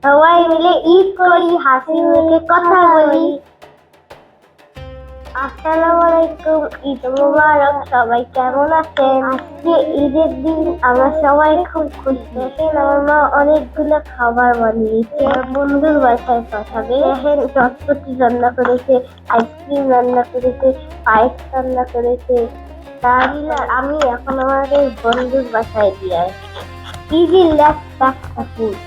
সবাই মিলে ঈদ করি, হাসি মুখে কথা বলি। আসসালামু আলাইকুম, ঈদ মুবারক। সবাই কেমন আছেন? আজকে ঈদের দিন আমরা সবাই খুব খুশি। দেখেন আমার মা অনেকগুলো খাবার বানিয়েছে। আমার বন্ধুর বাসায় পাঠাবে। দেখেন চটপটি রান্না করেছে, আইসক্রিম রান্না করেছে, পায়েস রান্না করেছে। তাহলে আমি এখন আমাদের বন্ধুর বাসায় দিয়ে আসি। Easy let's pack the food.